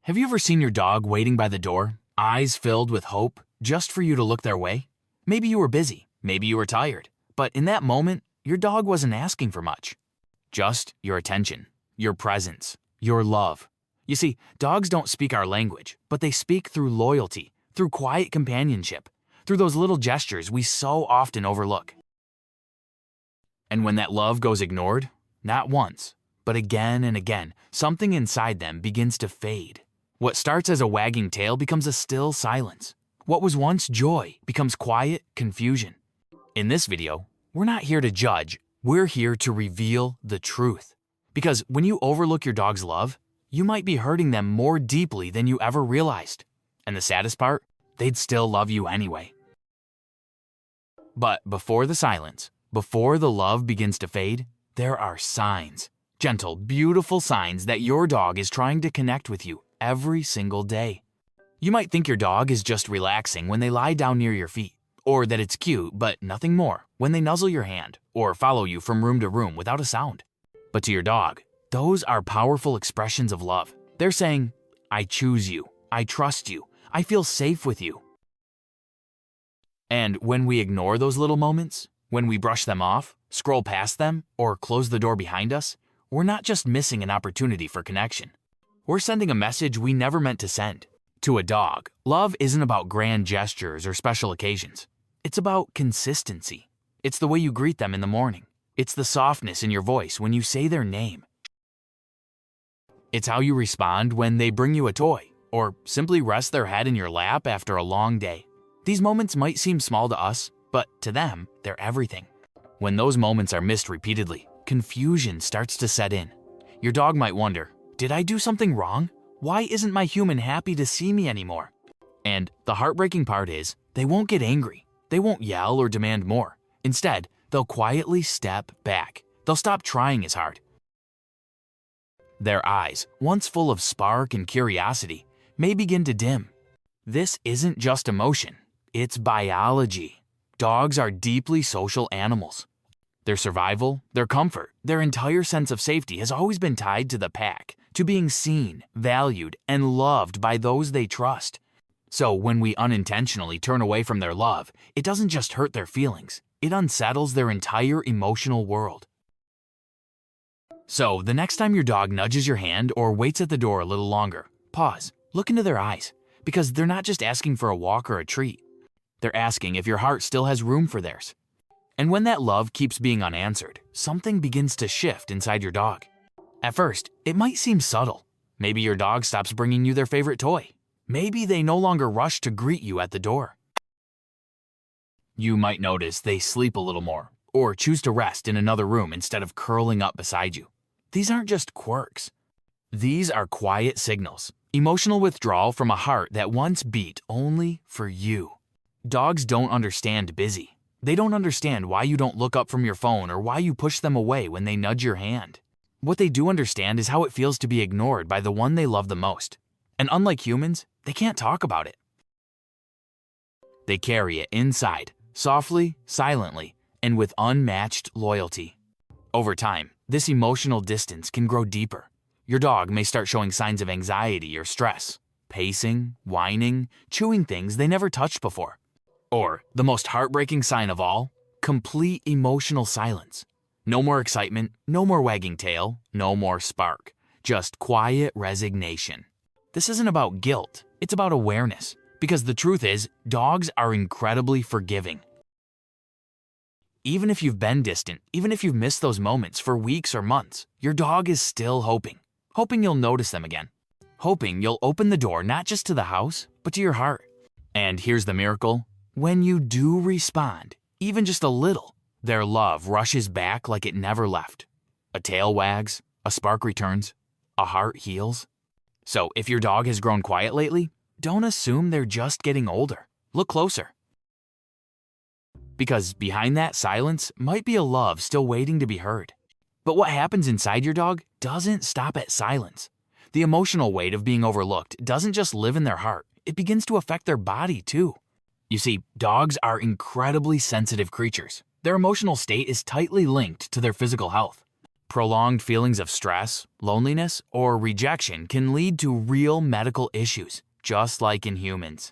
Have you ever seen your dog waiting by the door, eyes filled with hope, just for you to look their way? Maybe you were busy, maybe you were tired, but in that moment, your dog wasn't asking for much. Just your attention, your presence, your love. You see, dogs don't speak our language, but they speak through loyalty, through quiet companionship, through those little gestures we so often overlook. And when that love goes ignored, not once, but again and again, something inside them begins to fade. What starts as a wagging tail becomes a still silence. What was once joy becomes quiet confusion. In this video, we're not here to judge, we're here to reveal the truth. Because when you overlook your dog's love, you might be hurting them more deeply than you ever realized. And the saddest part, they'd still love you anyway. But before the silence, before the love begins to fade, there are signs. Gentle, beautiful signs that your dog is trying to connect with you every single day. You might think your dog is just relaxing when they lie down near your feet, or that it's cute but nothing more when they nuzzle your hand or follow you from room to room without a sound. But to your dog, those are powerful expressions of love. They're saying, I choose you, I trust you, I feel safe with you. And when we ignore those little moments, when we brush them off, scroll past them, or close the door behind us, we're not just missing an opportunity for connection. We're sending a message we never meant to send. To a dog, love isn't about grand gestures or special occasions. It's about consistency. It's the way you greet them in the morning. It's the softness in your voice when you say their name. It's how you respond when they bring you a toy, or simply rest their head in your lap after a long day. These moments might seem small to us, but to them, they're everything. When those moments are missed repeatedly, confusion starts to set in. Your dog might wonder, did I do something wrong? Why isn't my human happy to see me anymore? And the heartbreaking part is, they won't get angry. They won't yell or demand more. Instead, they'll quietly step back. They'll stop trying as hard. Their eyes, once full of spark and curiosity, may begin to dim. This isn't just emotion, it's biology. Dogs are deeply social animals. Their survival, their comfort, their entire sense of safety has always been tied to the pack, to being seen, valued, and loved by those they trust. So when we unintentionally turn away from their love, it doesn't just hurt their feelings, it unsettles their entire emotional world. So the next time your dog nudges your hand or waits at the door a little longer, pause, look into their eyes, because they're not just asking for a walk or a treat. They're asking if your heart still has room for theirs. And when that love keeps being unanswered, something begins to shift inside your dog. At first, it might seem subtle. Maybe your dog stops bringing you their favorite toy. Maybe they no longer rush to greet you at the door. You might notice they sleep a little more, or choose to rest in another room instead of curling up beside you. These aren't just quirks. These are quiet signals, emotional withdrawal from a heart that once beat only for you. Dogs don't understand busy. They don't understand why you don't look up from your phone or why you push them away when they nudge your hand. What they do understand is how it feels to be ignored by the one they love the most. And unlike humans, they can't talk about it. They carry it inside, softly, silently, and with unmatched loyalty. Over time, this emotional distance can grow deeper. Your dog may start showing signs of anxiety or stress, pacing, whining, chewing things they never touched before. Or, the most heartbreaking sign of all, complete emotional silence. No more excitement, no more wagging tail, no more spark. Just quiet resignation. This isn't about guilt, it's about awareness. Because the truth is, dogs are incredibly forgiving. Even if you've been distant, even if you've missed those moments for weeks or months, your dog is still hoping. Hoping you'll notice them again. Hoping you'll open the door not just to the house, but to your heart. And here's the miracle. When you do respond, even just a little, their love rushes back like it never left. A tail wags, a spark returns, a heart heals. So if your dog has grown quiet lately, don't assume they're just getting older. Look closer. Because behind that silence might be a love still waiting to be heard. But what happens inside your dog doesn't stop at silence. The emotional weight of being overlooked doesn't just live in their heart, it begins to affect their body too. You see, dogs are incredibly sensitive creatures. Their emotional state is tightly linked to their physical health. Prolonged feelings of stress, loneliness, or rejection can lead to real medical issues, just like in humans.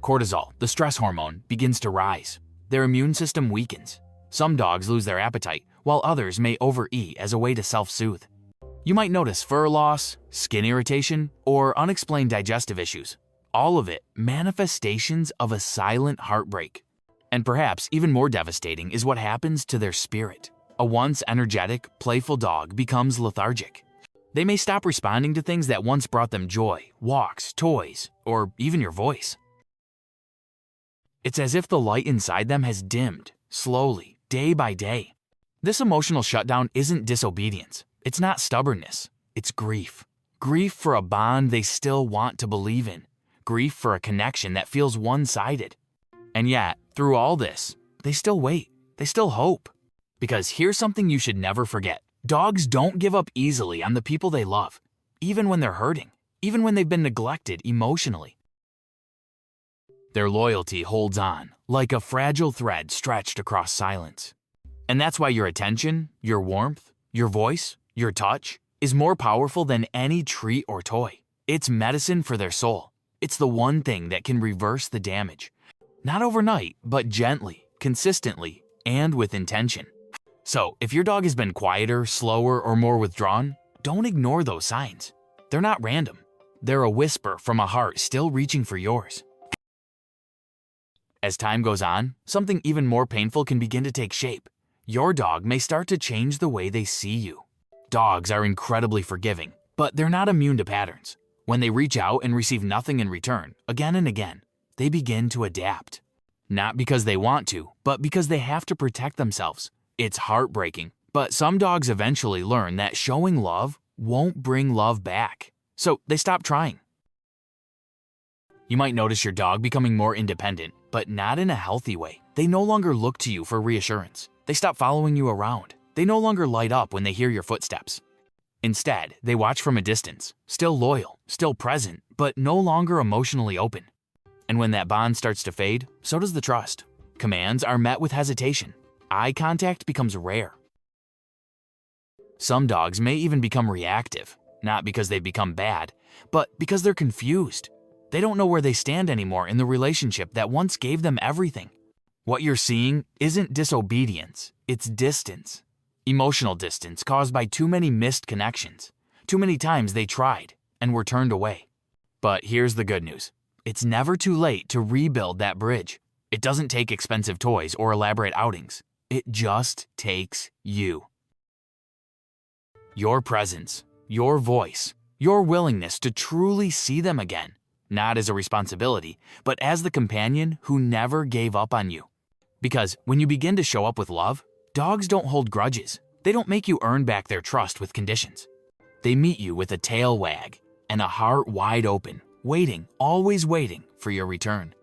Cortisol, the stress hormone, begins to rise. Their immune system weakens. Some dogs lose their appetite, while others may overeat as a way to self-soothe. You might notice fur loss, skin irritation, or unexplained digestive issues. All of it manifestations of a silent heartbreak. And perhaps even more devastating is what happens to their spirit. A once energetic, playful dog becomes lethargic. They may stop responding to things that once brought them joy, walks, toys, or even your voice. It's as if the light inside them has dimmed, slowly, day by day. This emotional shutdown isn't disobedience. It's not stubbornness. It's grief. Grief for a bond they still want to believe in. Grief for a connection that feels one-sided. And yet, through all this, they still wait. They still hope. Because here's something you should never forget. Dogs don't give up easily on the people they love, even when they're hurting, even when they've been neglected emotionally. Their loyalty holds on, like a fragile thread stretched across silence. And that's why your attention, your warmth, your voice, your touch is more powerful than any treat or toy. It's medicine for their soul. It's the one thing that can reverse the damage. Not overnight, but gently, consistently, and with intention. So, if your dog has been quieter, slower, or more withdrawn, don't ignore those signs. They're not random. They're a whisper from a heart still reaching for yours. As time goes on, something even more painful can begin to take shape. Your dog may start to change the way they see you. Dogs are incredibly forgiving, but they're not immune to patterns. When they reach out and receive nothing in return, again and again, they begin to adapt. Not because they want to, but because they have to protect themselves. It's heartbreaking, but some dogs eventually learn that showing love won't bring love back, so they stop trying. You might notice your dog becoming more independent, but not in a healthy way. They no longer look to you for reassurance. They stop following you around. They no longer light up when they hear your footsteps. Instead, they watch from a distance, still loyal, still present, but no longer emotionally open. And when that bond starts to fade, so does the trust. Commands are met with hesitation. Eye contact becomes rare. Some dogs may even become reactive, not because they've become bad, but because they're confused. They don't know where they stand anymore in the relationship that once gave them everything. What you're seeing isn't disobedience, it's distance. Emotional distance caused by too many missed connections. Too many times they tried and were turned away. But here's the good news. It's never too late to rebuild that bridge. It doesn't take expensive toys or elaborate outings. It just takes you. Your presence, your voice, your willingness to truly see them again, not as a responsibility, but as the companion who never gave up on you. Because when you begin to show up with love, dogs don't hold grudges. They don't make you earn back their trust with conditions. They meet you with a tail wag and a heart wide open, waiting, always waiting for your return.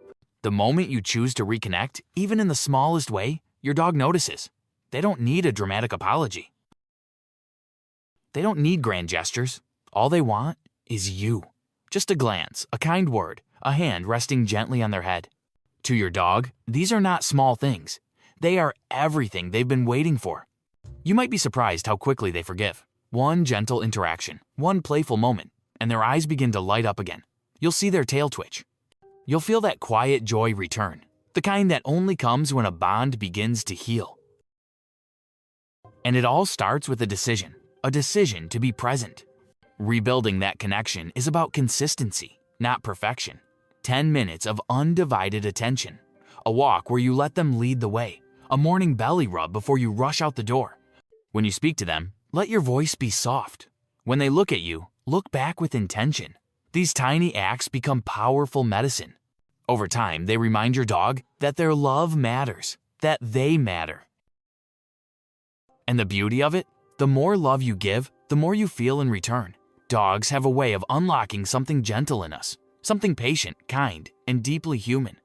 The moment you choose to reconnect, even in the smallest way, your dog notices. They don't need a dramatic apology. They don't need grand gestures. All they want is you. Just a glance, a kind word, a hand resting gently on their head. To your dog, these are not small things. They are everything they've been waiting for. You might be surprised how quickly they forgive. One gentle interaction, one playful moment, and their eyes begin to light up again. You'll see their tail twitch. You'll feel that quiet joy return, the kind that only comes when a bond begins to heal. And it all starts with a decision to be present. Rebuilding that connection is about consistency, not perfection. 10 minutes of undivided attention. A walk where you let them lead the way. A morning belly rub before you rush out the door. When you speak to them, let your voice be soft. When they look at you, look back with intention. These tiny acts become powerful medicine. Over time, they remind your dog that their love matters, that they matter. And the beauty of it, the more love you give, the more you feel in return. Dogs have a way of unlocking something gentle in us, something patient, kind, and deeply human.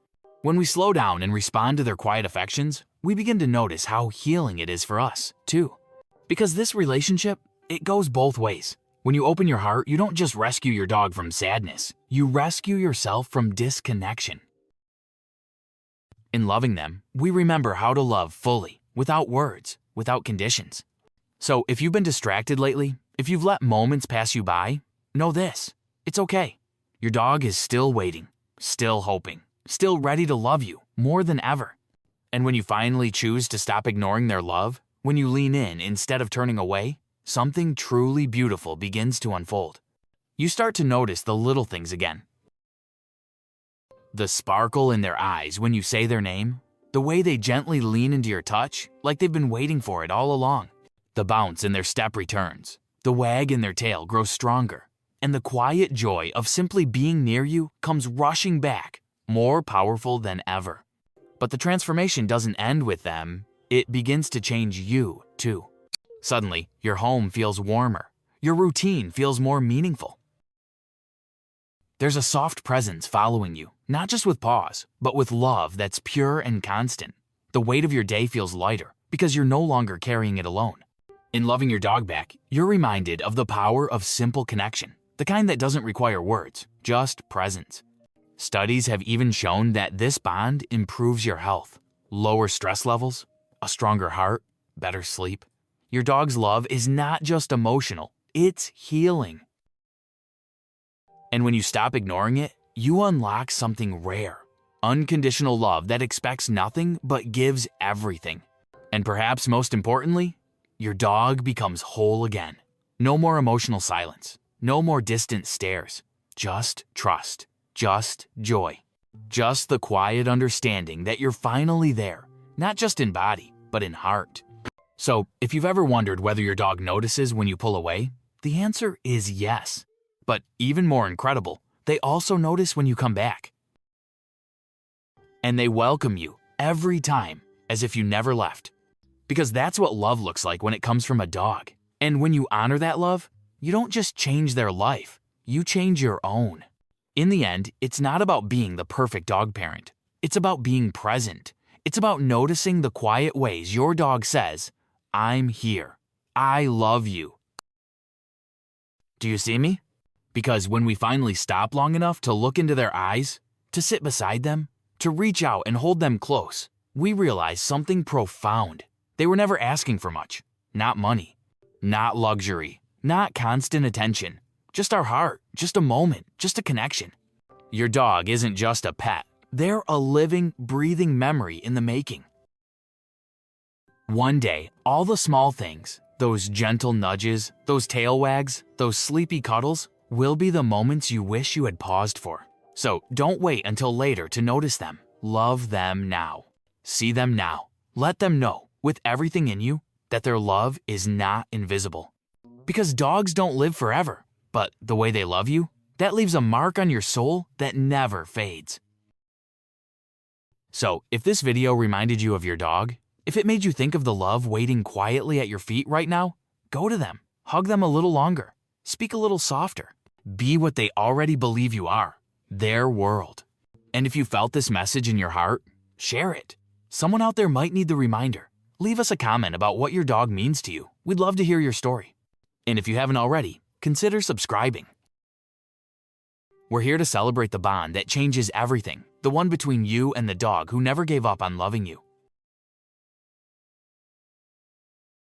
When we slow down and respond to their quiet affections, we begin to notice how healing it is for us, too. Because this relationship, it goes both ways. When you open your heart, you don't just rescue your dog from sadness, you rescue yourself from disconnection. In loving them, we remember how to love fully, without words, without conditions. So if you've been distracted lately, if you've let moments pass you by, know this: it's okay. Your dog is still waiting, still hoping, still ready to love you more than ever. And when you finally choose to stop ignoring their love, when you lean in instead of turning away, something truly beautiful begins to unfold. You start to notice the little things again. The sparkle in their eyes when you say their name, the way they gently lean into your touch like they've been waiting for it all along. The bounce in their step returns, the wag in their tail grows stronger, and the quiet joy of simply being near you comes rushing back, more powerful than ever. But the transformation doesn't end with them, it begins to change you too. Suddenly, your home feels warmer, your routine feels more meaningful. There's a soft presence following you, not just with paws, but with love that's pure and constant. The weight of your day feels lighter because you're no longer carrying it alone. In loving your dog back, you're reminded of the power of simple connection, the kind that doesn't require words, just presence. Studies have even shown that this bond improves your health, lower stress levels, a stronger heart, better sleep. Your dog's love is not just emotional, it's healing. And when you stop ignoring it, you unlock something rare, unconditional love that expects nothing but gives everything. And perhaps most importantly, your dog becomes whole again. No more emotional silence, no more distant stares, just trust, just joy, just the quiet understanding that you're finally there, not just in body, but in heart. So, if you've ever wondered whether your dog notices when you pull away, the answer is yes. But even more incredible, they also notice when you come back. And they welcome you every time as if you never left. Because that's what love looks like when it comes from a dog. And when you honor that love, you don't just change their life, you change your own. In the end, it's not about being the perfect dog parent. It's about being present. It's about noticing the quiet ways your dog says, "I'm here. I love you." Do you see me? Because when we finally stop long enough to look into their eyes, to sit beside them, to reach out and hold them close, we realize something profound. They were never asking for much. Not money, not luxury, not constant attention. Just our heart, just a moment, just a connection. Your dog isn't just a pet. They're a living, breathing memory in the making. One day, all the small things, those gentle nudges, those tail wags, those sleepy cuddles, will be the moments you wish you had paused for. So don't wait until later to notice them. Love them now. See them now. Let them know, with everything in you, that their love is not invisible. Because dogs don't live forever, but the way they love you, that leaves a mark on your soul that never fades. So if this video reminded you of your dog, if it made you think of the love waiting quietly at your feet right now, go to them, hug them a little longer, speak a little softer. Be what they already believe you are, their world. And if you felt this message in your heart, share it. Someone out there might need the reminder. Leave us a comment about what your dog means to you. We'd love to hear your story. And if you haven't already, consider subscribing. We're here to celebrate the bond that changes everything, the one between you and the dog who never gave up on loving you.